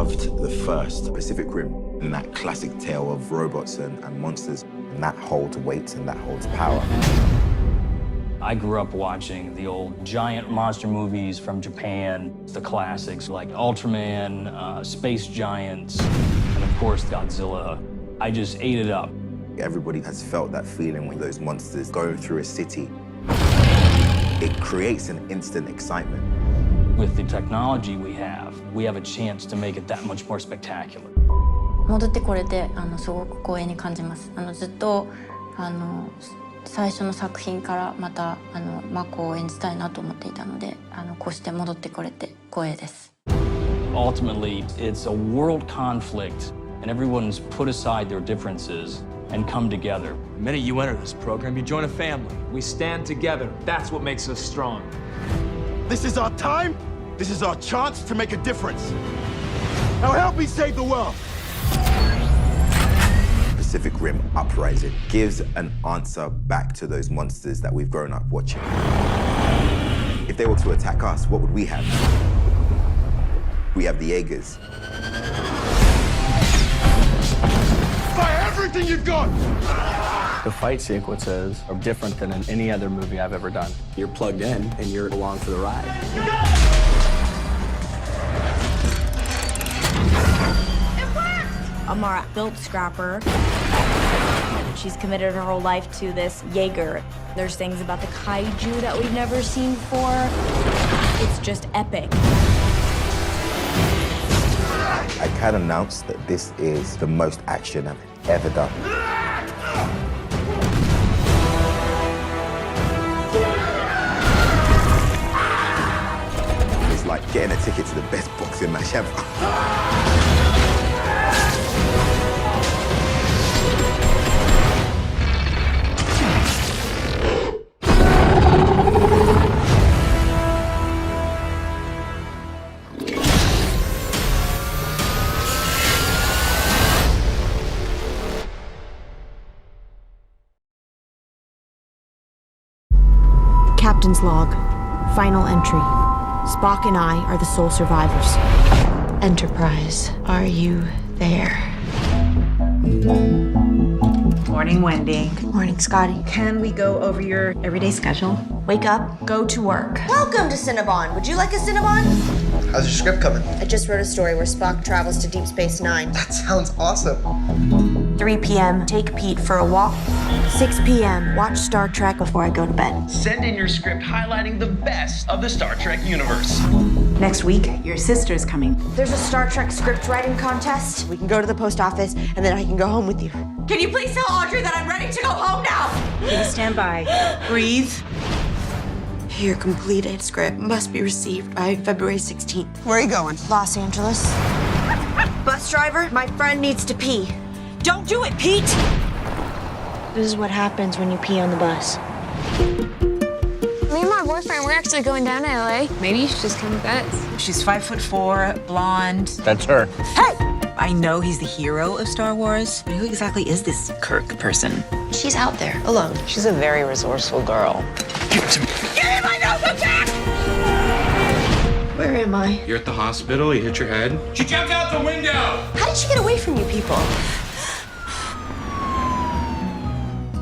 loved the first Pacific Rim and that classic tale of robots and monsters, and that holds weight and that holds power. I grew up watching the old giant monster movies from Japan, the classics like Ultraman, Space Giants, and of course Godzilla. I just ate it up. Everybody has felt that feeling when those monsters go through a city. It creates an instant excitement. With the technology we have a chance to make it that much more spectacular. 戻ってこれてすごく光栄に感じます。ずっと最初の作品からまたマコを演じたいなと思っていたので、こうして戻ってこれて光栄です。Ultimately, it's a world conflict, and everyone's put aside their differences and come together. The minute you enter this program, you join a family. We stand together. That's what makes us strong. This is our time. This is our chance to make a difference. Now help me save the world. Pacific Rim Uprising gives an answer back to those monsters that we've grown up watching. If they were to attack us, what would we have? We have the Jaegers. Fire everything you've got! The fight sequences are different than in any other movie I've ever done. You're plugged in and you're along for the ride. Amara built Scrapper. She's committed her whole life to this Jaeger. There's things about the kaiju that we've never seen before. It's just epic. I can announce that this is the most action I've ever done. It's like getting a ticket to the best boxing match ever. Captain's log. Final entry. Spock and I are the sole survivors. Enterprise, are you there? Morning, Wendy. Good morning, Scotty. Can we go over your everyday schedule? Wake up, go to work. Welcome to Cinnabon. Would you like a Cinnabon? How's your script coming? I just wrote a story where Spock travels to Deep Space Nine. That sounds awesome. 3 p.m., take Pete for a walk. 6 p.m., watch Star Trek before I go to bed. Send in your script highlighting the best of the Star Trek universe. Next week, your sister's coming. There's a Star Trek script writing contest. We can go to the post office, and then I can go home with you. Can you please tell Audrey that I'm ready to go home now? Please stand by. Breathe. Your completed script must be received by February 16th. Where are you going? Los Angeles. Bus driver, my friend needs to pee. Don't do it, Pete! This is what happens when you pee on the bus. Me and my boyfriend, we're actually going down to LA. Maybe you should just come with us. She's 5'4", blonde. That's her. Hey! I know he's the hero of Star Wars, but who exactly is this Kirk person? She's out there, alone. She's a very resourceful girl. Give it to me. Give me my notebook back! Where am I? You're at the hospital, you hit your head. She jumped out the window! How did she get away from you people?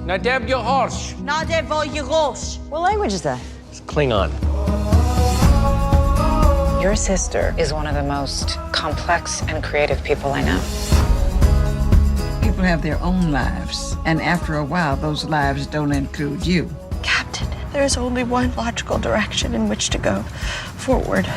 Entebbe your horse. What language is that? It's Klingon. Your sister is one of the most complex and creative people I know. People have their own lives, and after a while, those lives don't include you. Captain, there's only one logical direction in which to go. Forward.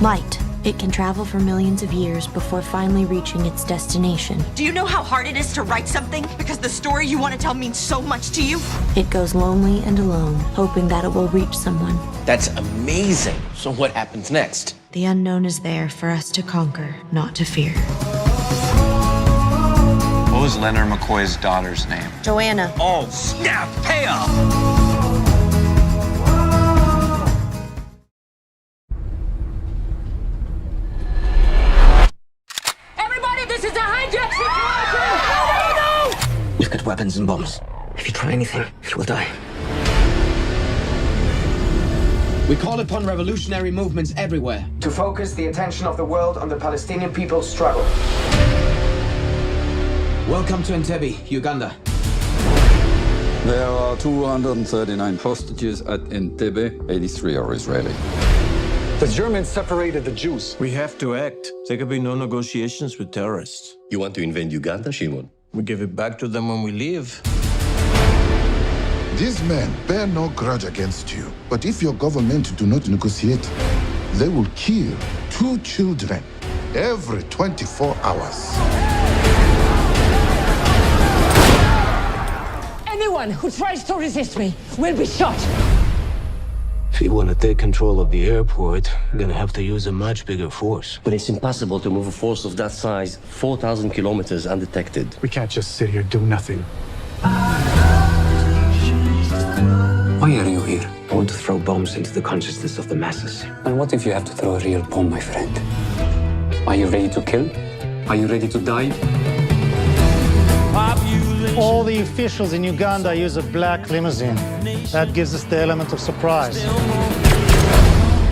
Light. It can travel for millions of years before finally reaching its destination. Do you know how hard it is to write something? Because the story you want to tell means so much to you? It goes lonely and alone, hoping that it will reach someone. That's amazing. So what happens next? The unknown is there for us to conquer, not to fear. What was Leonard McCoy's daughter's name? Joanna. Oh, snap! Payoff! We've got weapons and bombs. If you try anything, you will die. We call upon revolutionary movements everywhere to focus the attention of the world on the Palestinian people's struggle. Welcome to Entebbe, Uganda. There are 239 hostages at Entebbe. 83 are Israeli. The Germans separated the Jews. We have to act. There can be no negotiations with terrorists. You want to invade Uganda, Shimon? We give it back to them when we leave. These men bear no grudge against you. But if your government do not negotiate, they will kill 2 children every 24 hours. Anyone who tries to resist me will be shot. If you want to take control of the airport, you're gonna have to use a much bigger force. But it's impossible to move a force of that size 4,000 kilometers undetected. We can't just sit here, do nothing. Why are you here? I want to throw bombs into the consciousness of the masses. And what if you have to throw a real bomb, my friend? Are you ready to kill? Are you ready to die? All the officials in Uganda use a black limousine. That gives us the element of surprise.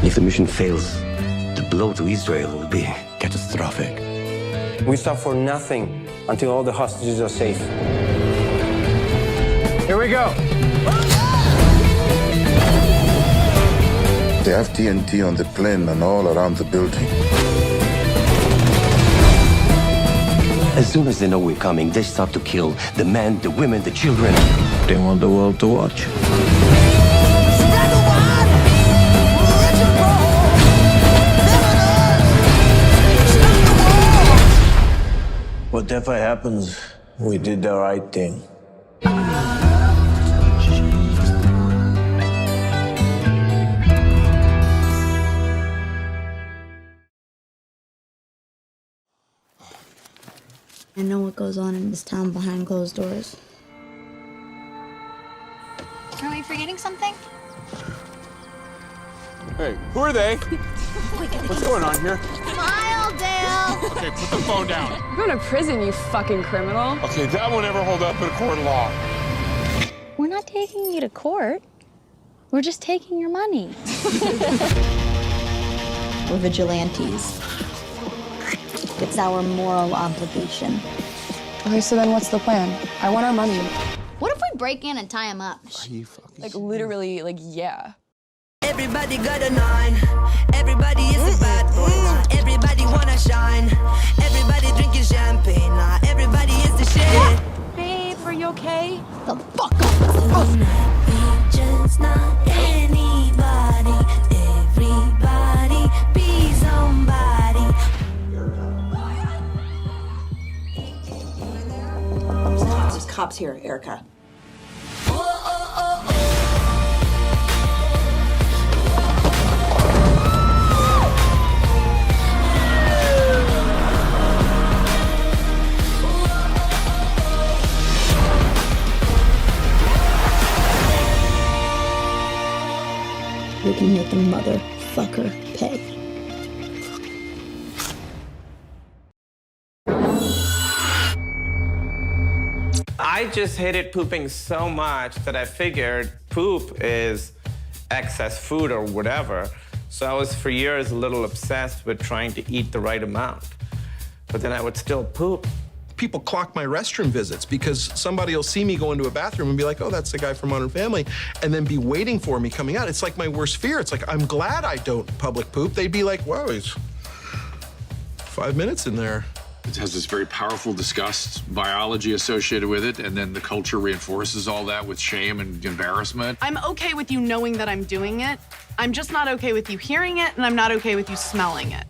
If the mission fails, the blow to Israel will be catastrophic. We stop for nothing until all the hostages are safe. Here we go. They have TNT on the plane and all around the building. As soon as they know we're coming, they start to kill the men, the women, the children. They want the world to watch. Whatever happens, we did the right thing. I know what goes on in this town behind closed doors. Are we forgetting something? Hey, who are they? What's going on here? Smile, Dale! Okay, put the phone down. You're going to prison, you fucking criminal. Okay, that won't ever hold up in a court of law. We're not taking you to court. We're just taking your money. We're vigilantes. It's our moral obligation. Okay, so then what's the plan? I want our money. What if we break in and tie him up? Like, literally, like, yeah. Everybody got a 9. Everybody is a bad boy. Everybody wanna shine. Everybody drinking champagne. Everybody is the shit. Babe, are you okay? The fuck up. Just not anybody. Everybody be somebody. There's cops here, Erica. We can make the motherfucker pay. I just hated pooping so much that I figured poop is excess food or whatever. So I was for years a little obsessed with trying to eat the right amount. But then I would still poop. People clock my restroom visits because somebody will see me go into a bathroom and be like, oh, that's the guy from Modern Family, and then be waiting for me coming out. It's like my worst fear. It's like, I'm glad I don't public poop. They'd be like, whoa, he's 5 minutes in there. It has this very powerful disgust biology associated with it, and then the culture reinforces all that with shame and embarrassment. I'm okay with you knowing that I'm doing it. I'm just not okay with you hearing it, and I'm not okay with you smelling it.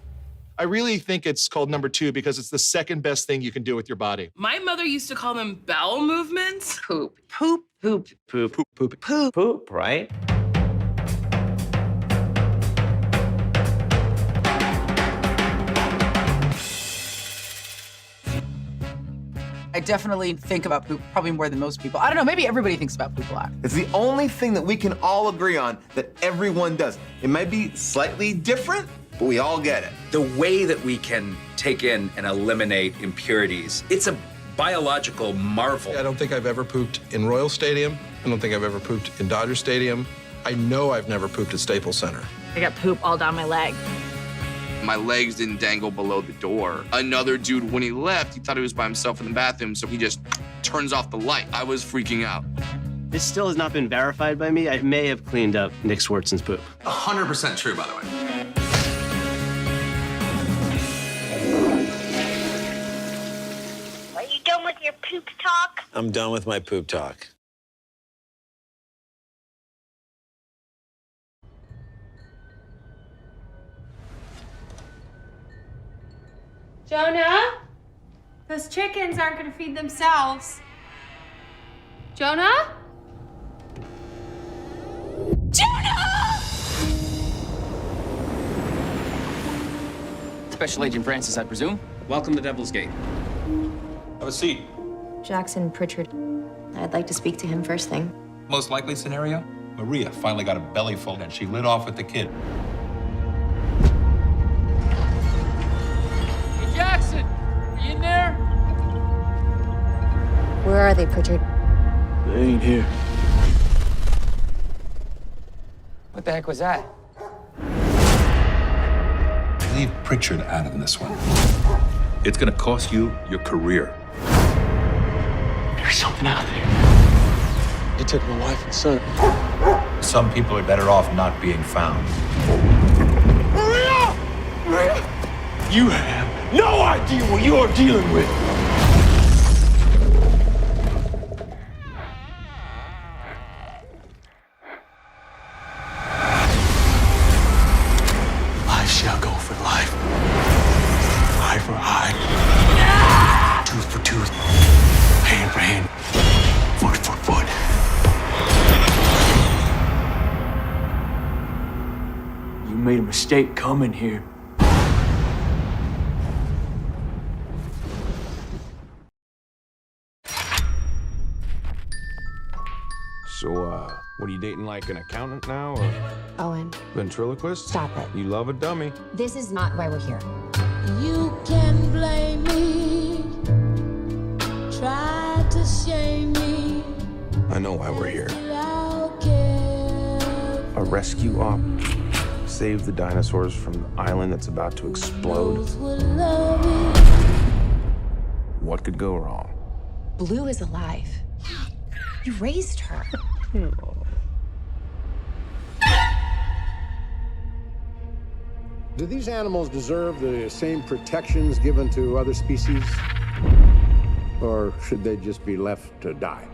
I really think it's called number 2 because it's the second best thing you can do with your body. My mother used to call them bowel movements. Poop. Poop. Poop. Poop. Poop. Poop. Poop. Poop, right? I definitely think about poop probably more than most people. I don't know, maybe everybody thinks about poop a lot. It's the only thing that we can all agree on that everyone does. It might be slightly different, but we all get it. The way that we can take in and eliminate impurities, it's a biological marvel. I don't think I've ever pooped in Royal Stadium. I don't think I've ever pooped in Dodger Stadium. I know I've never pooped at Staples Center. I got poop all down my leg. My legs didn't dangle below the door. Another dude, when he left, he thought he was by himself in the bathroom, so he just turns off the light. I was freaking out. This still has not been verified by me. I may have cleaned up Nick Swartzen's poop. 100% true, by the way. Are you done with your poop talk? I'm done with my poop talk. Jonah? Those chickens aren't gonna feed themselves. Jonah? Jonah! Special Agent Francis, I presume. Welcome to Devil's Gate. Have a seat. Jackson Pritchard. I'd like to speak to him first thing. Most likely scenario? Maria finally got a belly full and she lit off with the kid. Hey, Jackson! You in there? Where are they, Pritchard? They ain't here. What the heck was that? Leave Pritchard out of this one. It's gonna cost you your career. There's something out there. They took my wife and son. Some people are better off not being found. Maria! Maria! You have no idea what you're dealing with. Life shall go for life. Eye for eye. Tooth for tooth. Hand for hand. Foot for foot. You made a mistake coming here. So, what are you dating, like an accountant now, or Owen. ventriloquist? Stop it. You love a dummy. This is not why we're here. You can blame me, try to shame me. I know why we're here. I'll care. A rescue op. Save the dinosaurs from the island that's about to explode. Those will love you. What could go wrong? Blue is alive. You raised her. Do these animals deserve the same protections given to other species? Or should they just be left to die?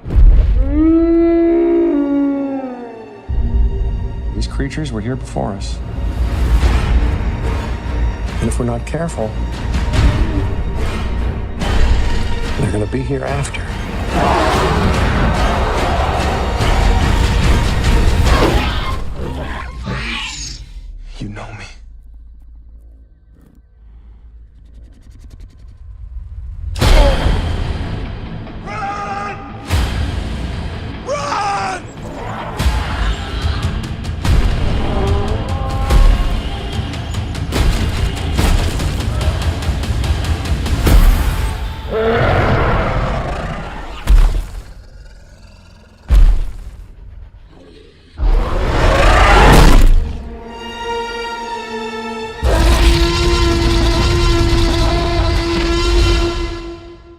These creatures were here before us. And if we're not careful, they're gonna be here after. You know me.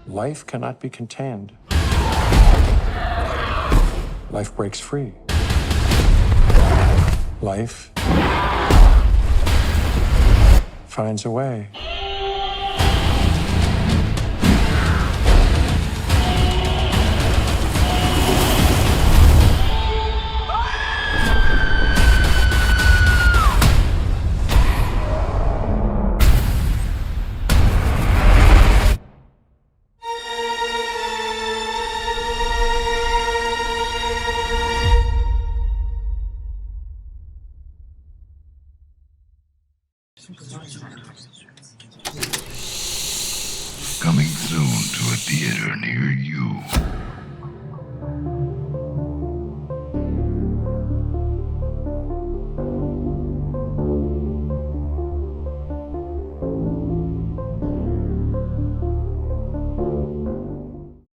Life cannot be contained. Life breaks free. Life finds a way. Coming soon to a theater near you.